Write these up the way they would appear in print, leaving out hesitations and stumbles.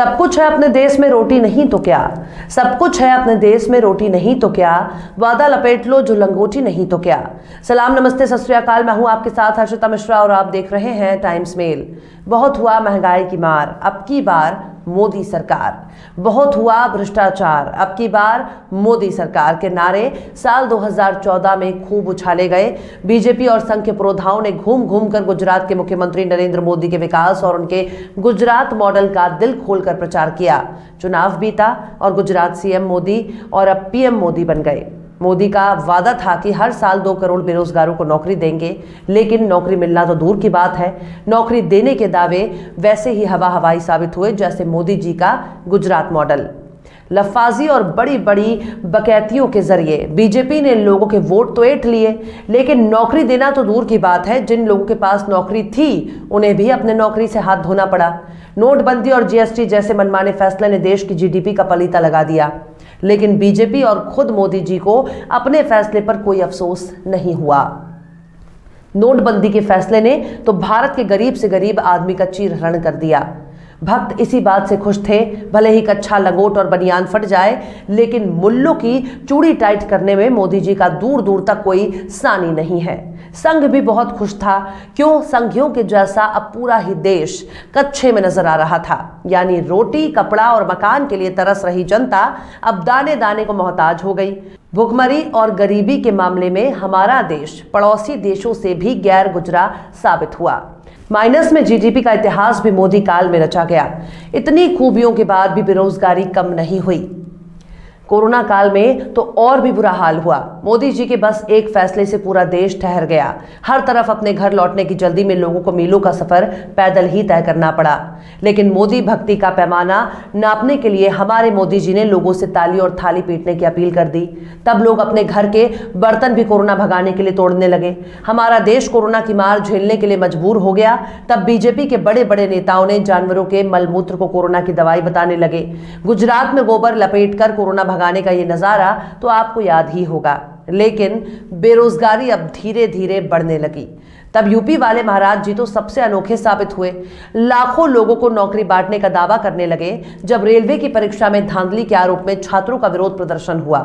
सब कुछ है अपने देश में रोटी नहीं तो क्या, सब कुछ है अपने देश में रोटी नहीं तो क्या, वादा लपेट लो जो लंगोटी नहीं तो क्या। सलाम नमस्ते सत श्री अकाल, मैं हूं आपके साथ हर्षिता मिश्रा और आप देख रहे हैं टाइम्स मेल। बहुत हुआ महंगाई की मार, अब की बार मोदी सरकार। बहुत हुआ भ्रष्टाचार, अब की बार मोदी सरकार के नारे साल 2014 में खूब उछाले गए। बीजेपी और संघ के पुरोधाओं ने घूम घूम कर गुजरात के मुख्यमंत्री नरेंद्र मोदी के विकास और उनके गुजरात मॉडल का दिल खोलकर प्रचार किया। चुनाव बीता और गुजरात सीएम मोदी और अब पीएम मोदी बन गए। मोदी का वादा था कि हर साल 2 करोड़ बेरोजगारों को नौकरी देंगे, लेकिन नौकरी मिलना तो दूर की बात है, नौकरी देने के दावे वैसे ही हवा हवाई साबित हुए जैसे मोदी जी का गुजरात मॉडल। लफाजी और बड़ी बड़ी बकैतियों के जरिए बीजेपी ने लोगों के वोट तो ऐंठ लिए, लेकिन नौकरी देना तो दूर की बात है, जिन लोगों के पास नौकरी थी उन्हें भी अपने नौकरी से हाथ धोना पड़ा। नोटबंदी और जीएसटी जैसे मनमाने फैसले ने देश की जीडीपी का पलीता लगा दिया, लेकिन बीजेपी और खुद मोदी जी को अपने फैसले पर कोई अफसोस नहीं हुआ। नोटबंदी के फैसले ने तो भारत के गरीब से गरीब आदमी का चीरहरण कर दिया। भक्त इसी बात से खुश थे, भले ही कच्छा लंगोट और बनियान फट जाए, लेकिन मुल्लों की चूड़ी टाइट करने में मोदी जी का दूर दूर तक कोई सानी नहीं है। संघ भी बहुत खुश था, क्यों, संघियों के जैसा अब पूरा ही देश कच्छे में नजर आ रहा था। यानी रोटी, कपड़ा और मकान के लिए तरस रही जनता अब दाने दाने को मोहताज हो गई। भुखमरी और गरीबी के मामले में हमारा देश पड़ोसी देशों से भी गैर गुजरा साबित हुआ। माइनस में जीडीपी का इतिहास भी मोदी काल में रचा गया। इतनी खूबियों के बाद भी बेरोजगारी कम नहीं हुई। कोरोना काल में तो और भी बुरा हाल हुआ। मोदी जी के बस एक फैसले से पूरा देश ठहर गया। हर तरफ अपने घर लौटने की जल्दी में लोगों को मीलों का सफर पैदल ही तय करना पड़ा। लेकिन मोदी भक्ति का पैमाना नापने के लिए हमारे मोदी जी ने लोगों से ताली और थाली पीटने की अपील कर दी। तब लोग अपने घर के बर्तन भी कोरोना भगाने के लिए तोड़ने लगे। हमारा देश कोरोना की मार झेलने के लिए मजबूर हो गया। तब बीजेपी के बड़े बड़े नेताओं ने जानवरों के मलमूत्र को कोरोना की दवाई बताने लगे। गुजरात में गोबर लपेट कर कोरोना भगाने का ये नजारा तो आपको याद ही होगा। लेकिन बेरोजगारी अब धीरे धीरे बढ़ने लगी। तब यूपी वाले महाराज जी तो सबसे अनोखे साबित हुए। लाखों लोगों को नौकरी बांटने का दावा करने लगे। जब रेलवे की परीक्षा में धांधली के आरोप में छात्रों का विरोध प्रदर्शन हुआ,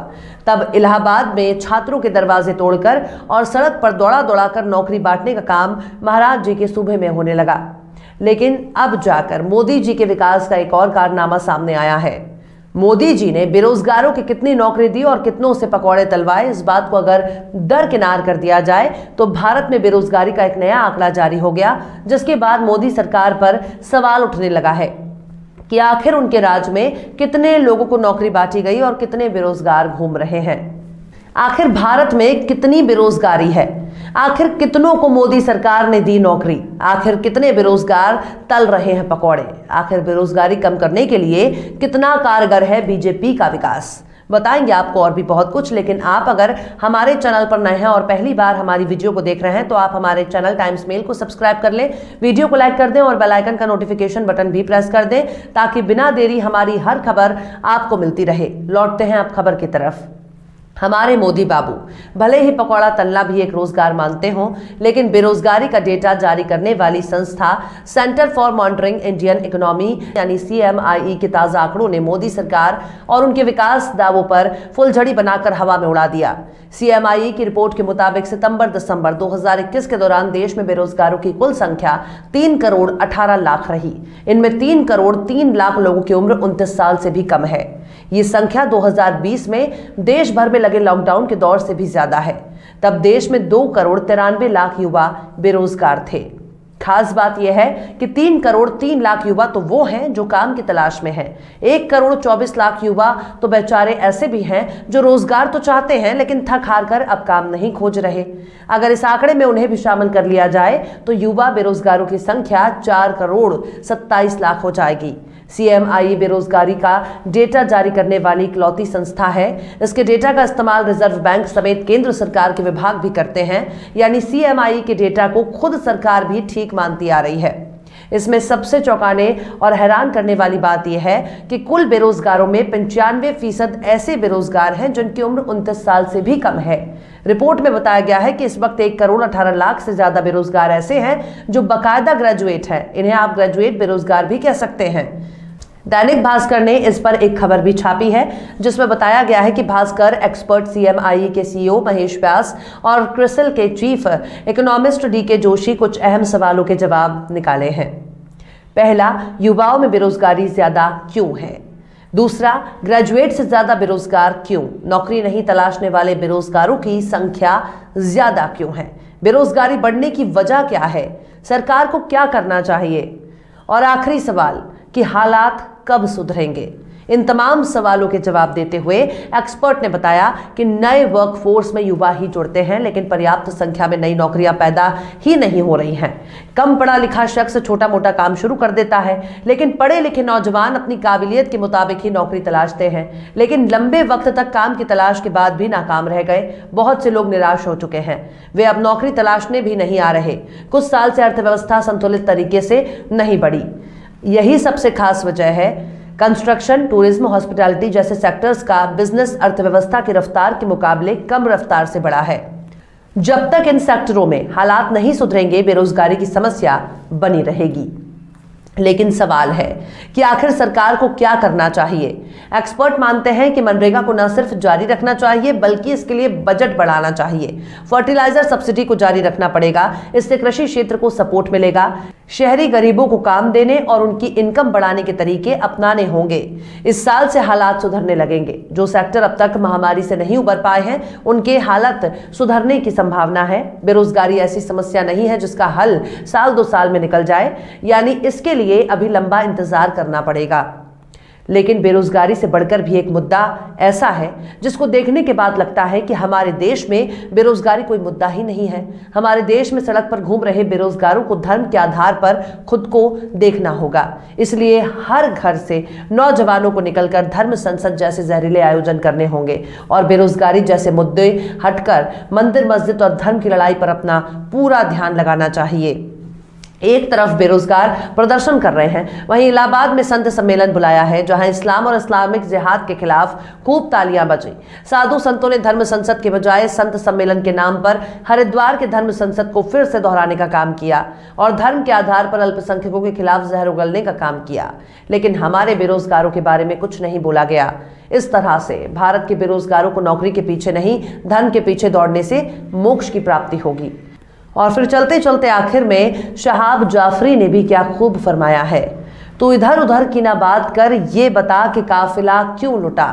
तब इलाहाबाद में छात्रों के दरवाजे तोड़कर और सड़क पर दौड़ा दौड़ा कर नौकरी बांटने का काम महाराज जी के सूबे में होने लगा। लेकिन अब जाकर मोदी जी के विकास का एक और कारनामा सामने आया है। मोदी जी ने बेरोजगारों की कितनी नौकरी दी और कितनों से पकौड़े तलवाए, इस बात को अगर दरकिनार कर दिया जाए तो भारत में बेरोजगारी का एक नया आंकड़ा जारी हो गया, जिसके बाद मोदी सरकार पर सवाल उठने लगा है कि आखिर उनके राज में कितने लोगों को नौकरी बांटी गई और कितने बेरोजगार घूम रहे हैं। आखिर भारत में कितनी बेरोजगारी है, आखिर कितनों को मोदी सरकार ने दी नौकरी, आखिर कितने बेरोजगार तल रहे हैं पकौड़े, आखिर बेरोजगारी कम करने के लिए कितना कारगर है बीजेपी का विकास। बताएंगे आपको और भी बहुत कुछ। लेकिन आप अगर हमारे चैनल पर नए हैं और पहली बार हमारी वीडियो को देख रहे हैं तो आप हमारे चैनल टाइम्स मेल को सब्सक्राइब कर लें, वीडियो को लाइक कर दें और बेल आइकन का नोटिफिकेशन बटन भी प्रेस कर दें, ताकि बिना देरी हमारी हर खबर आपको मिलती रहे। लौटते हैं अब खबर की तरफ। हमारे मोदी बाबू भले ही पकौड़ा तलना भी एक रोजगार मानते हों, लेकिन बेरोजगारी का डेटा जारी करने वाली संस्था centre for monitoring Indian economy यानी CMIE के ताजा आंकड़ों ने मोदी सरकार और उनके विकास दावों पर फुलझड़ी बनाकर हवा में उड़ा दिया। CMIE की रिपोर्ट के मुताबिक सितंबर-दिसंबर 2021 के दौरान देश में बेरोजगारों की कुल संख्या 3 करोड़ 18 लाख रही। इनमें 3 करोड़ 3 लाख लोगों की उम्र 29 साल से भी कम है। ये संख्या 2020 में देश भर में लगे लॉकडाउन के दौर से भी ज्यादा है। तब देश में 2 करोड़ 93 लाख युवा बेरोजगार थे। खास बात यह है कि 3 करोड़ 3 लाख युवा तो वो हैं जो काम की तलाश में हैं। 1 करोड़ 24 लाख युवा तो बेचारे ऐसे भी हैं जो रोजगार तो चाहते हैं, लेकिन थक हार कर अब काम नहीं खोज रहे। अगर इस आंकड़े में उन्हें भी शामिल कर लिया जाए तो युवा बेरोजगारों की संख्या 4 करोड़ 27 लाख हो जाएगी। CMIE बेरोजगारी का डेटा जारी करने वाली इकलौती संस्था है। इसके डेटा का इस्तेमाल रिजर्व बैंक समेत केंद्र सरकार के विभाग भी करते हैं। यानी CMIE के डेटा को खुद सरकार भी ठीक मानती आ रही है। इसमें सबसे चौंकाने और हैरान करने वाली बात यह है कि कुल बेरोजगारों में 95% ऐसे बेरोजगार हैं जिनकी उम्र 29 साल से भी कम है। रिपोर्ट में बताया गया है कि इस वक्त 1 करोड़ 18 लाख से ज्यादा बेरोजगार ऐसे हैं जो बाकायदा ग्रेजुएट हैं। इन्हें आप ग्रेजुएट बेरोजगार भी कह सकते हैं। दैनिक भास्कर ने इस पर एक खबर भी छापी है, जिसमें बताया गया है कि भास्कर एक्सपर्ट सीएमआई के सीईओ महेश व्यास और क्रिसिल के चीफ इकोनॉमिस्ट डीके जोशी कुछ अहम सवालों के जवाब निकाले हैं। पहला, युवाओं में बेरोजगारी ज्यादा क्यों है? दूसरा, ग्रेजुएट से ज्यादा बेरोजगार क्यों? नौकरी नहीं तलाशने वाले बेरोजगारों की संख्या ज्यादा क्यों है? बेरोजगारी बढ़ने की वजह क्या है? सरकार को क्या करना चाहिए? और आखिरी सवाल कि हालात कब सुधरेंगे? इन तमाम सवालों के जवाब देते हुए एक्सपर्ट ने बताया कि नए वर्कफोर्स में युवा ही जुड़ते हैं, लेकिन पर्याप्त संख्या में नई नौकरियां पैदा ही नहीं हो रही हैं। कम पढ़ा लिखा शख्स छोटा मोटा काम शुरू कर देता है, लेकिन पढ़े लिखे नौजवान अपनी काबिलियत के मुताबिक ही नौकरी तलाशते हैं, लेकिन लंबे वक्त तक काम की तलाश के बाद भी नाकाम रह गए। बहुत से लोग निराश हो चुके हैं, वे अब नौकरी तलाशने भी नहीं आ रहे। कुछ साल से अर्थव्यवस्था संतुलित तरीके से नहीं बढ़ी। यही सबसे खास वजह है। कंस्ट्रक्शन, टूरिज्म, हॉस्पिटैलिटी जैसे सेक्टर्स का बिजनेस अर्थव्यवस्था की रफ्तार के मुकाबले कम रफ्तार से बढ़ा है। जब तक इन सेक्टरों में हालात नहीं सुधरेंगे, बेरोजगारी की समस्या बनी रहेगी। लेकिन सवाल है कि आखिर सरकार को क्या करना चाहिए? एक्सपर्ट मानते हैं कि मनरेगा को न सिर्फ जारी रखना चाहिए, बल्कि इसके लिए बजट बढ़ाना चाहिए। फर्टिलाइजर सब्सिडी को जारी रखना पड़ेगा, इससे कृषि क्षेत्र को सपोर्ट मिलेगा। शहरी गरीबों को काम देने और उनकी इनकम बढ़ाने के तरीके अपनाने होंगे। इस साल से हालात सुधरने लगेंगे। जो सेक्टर अब तक महामारी से नहीं उबर पाए हैं, उनके हालत सुधरने की संभावना है। बेरोजगारी ऐसी समस्या नहीं है जिसका हल साल 2 साल में निकल जाए, यानी इसके लिए अभी लंबा इंतजार करना पड़ेगा। लेकिन बेरोजगारी से बढ़कर भी एक मुद्दा ऐसा है जिसको देखने के बाद लगता है कि हमारे देश में बेरोजगारी कोई मुद्दा ही नहीं है। हमारे देश में सड़क पर घूम रहे बेरोजगारों को धर्म के आधार पर खुद को देखना होगा। इसलिए हर घर से नौजवानों को निकलकर धर्म संसद जैसे जहरीले आयोजन करने होंगे और बेरोजगारी जैसे मुद्दे हटकर मंदिर, मस्जिद और धर्म की लड़ाई पर अपना पूरा ध्यान लगाना चाहिए। एक तरफ बेरोजगार प्रदर्शन कर रहे हैं, वहीं इलाहाबाद में संत सम्मेलन बुलाया है, जहां इस्लाम और इस्लामिक जिहाद के खिलाफ खूब तालियां बजी। साधु संतों ने धर्म संसद के बजाय संत सम्मेलन के नाम पर हरिद्वार के धर्म संसद को फिर से दोहराने का काम किया और धर्म के आधार पर अल्पसंख्यकों के खिलाफ जहर उगलने का काम किया। लेकिन हमारे बेरोजगारों के बारे में कुछ नहीं बोला गया। इस तरह से भारत के बेरोजगारों को नौकरी के पीछे नहीं, धन के पीछे दौड़ने से मोक्ष की प्राप्ति होगी। और फिर चलते चलते आखिर में शहाब जाफरी ने भी क्या खूब फरमाया है, तू इधर उधर की ना बात कर, ये बता कि काफिला क्यों लुटा।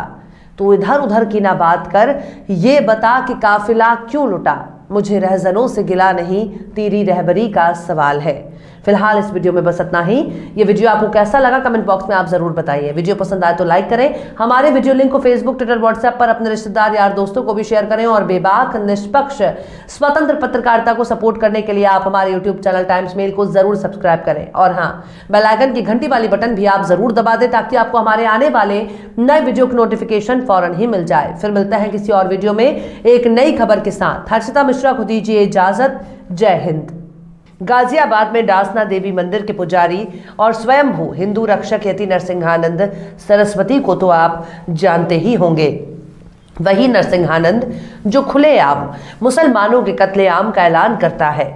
तू इधर उधर की ना बात कर, ये बता कि काफिला क्यों लुटा। मुझे रहजनों से गिला नहीं, तेरी रहबरी का सवाल है। फिलहाल इस वीडियो में बस इतना ही। ये वीडियो आपको कैसा लगा कमेंट बॉक्स में आप जरूर बताइए। वीडियो पसंद आए तो लाइक करें। हमारे वीडियो लिंक को फेसबुक, ट्विटर, व्हाट्सएप पर अपने रिश्तेदार, यार, दोस्तों को भी शेयर करें। और बेबाक, निष्पक्ष, स्वतंत्र पत्रकारिता को सपोर्ट करने के लिए आप हमारे यूट्यूब चैनल टाइम्स मेल को जरूर सब्सक्राइब करें। और हाँ, बेल आइकन की घंटी वाली बटन भी आप जरूर दबा दें ताकि आपको हमारे आने वाले नए वीडियो की नोटिफिकेशन फौरन ही मिल जाए। फिर मिलते हैं किसी और वीडियो में एक नई खबर के साथ। हर्षिता मिश्रा को दीजिए इजाजत। जय हिंद। गाजियाबाद में डासना देवी मंदिर के पुजारी और स्वयंभू हिंदू रक्षक यति नरसिंहानंद सरस्वती को तो आप जानते ही होंगे। वही नरसिंहानंद जो खुलेआम मुसलमानों के कत्लेआम का ऐलान करता है,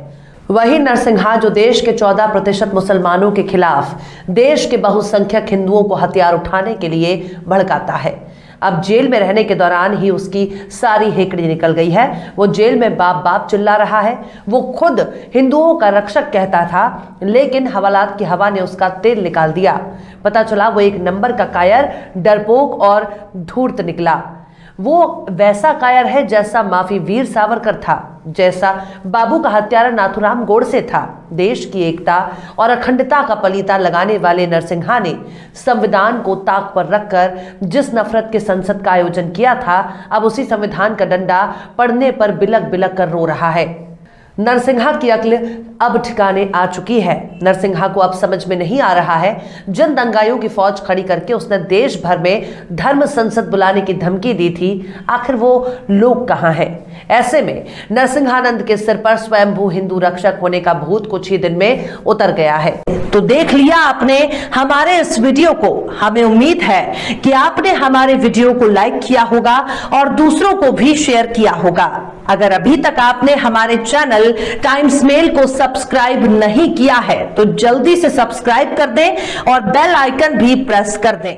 वही नरसिंहा जो देश के 14% मुसलमानों के खिलाफ देश के बहुसंख्यक हिंदुओं को हथियार उठाने के लिए भड़काता है। अब जेल में रहने के दौरान ही उसकी सारी हेकड़ी निकल गई है। वो जेल में बाप बाप चिल्ला रहा है। वो खुद हिंदुओं का रक्षक कहता था, लेकिन हवालात की हवा ने उसका तेल निकाल दिया। पता चला वो एक नंबर का कायर, डरपोक और धूर्त निकला। वो वैसा कायर है जैसा माफी वीर सावरकर था, जैसा बाबू का हत्यारा नाथूराम गोडसे था। देश की एकता और अखंडता का पलीता लगाने वाले नरसिंहा ने संविधान को ताक पर रखकर जिस नफरत के संसद का आयोजन किया था, अब उसी संविधान का डंडा पड़ने पर बिलक बिलक कर रो रहा है। नरसिंहा की अक्ल अब ठिकाने आ चुकी है। नरसिंहा को अब समझ में नहीं आ रहा है, जन दंगाइयों की फौज खड़ी करके उसने देश भर में धर्म संसद बुलाने की धमकी दी थी। आखिर वो लोग कहां हैं? ऐसे में नरसिंहानंद के सिर पर स्वयंभू हिंदू रक्षक होने का भूत कुछ ही दिन में उतर गया है। तो देख लिया आपने हमारे इस वीडियो को। हमें उम्मीद है कि आपने हमारे वीडियो को लाइक किया होगा और दूसरों को भी शेयर किया होगा। अगर अभी तक आपने हमारे चैनल टाइम्स मेल को सब्सक्राइब नहीं किया है तो जल्दी से सब्सक्राइब कर दें और बेल आइकन भी प्रेस कर दें।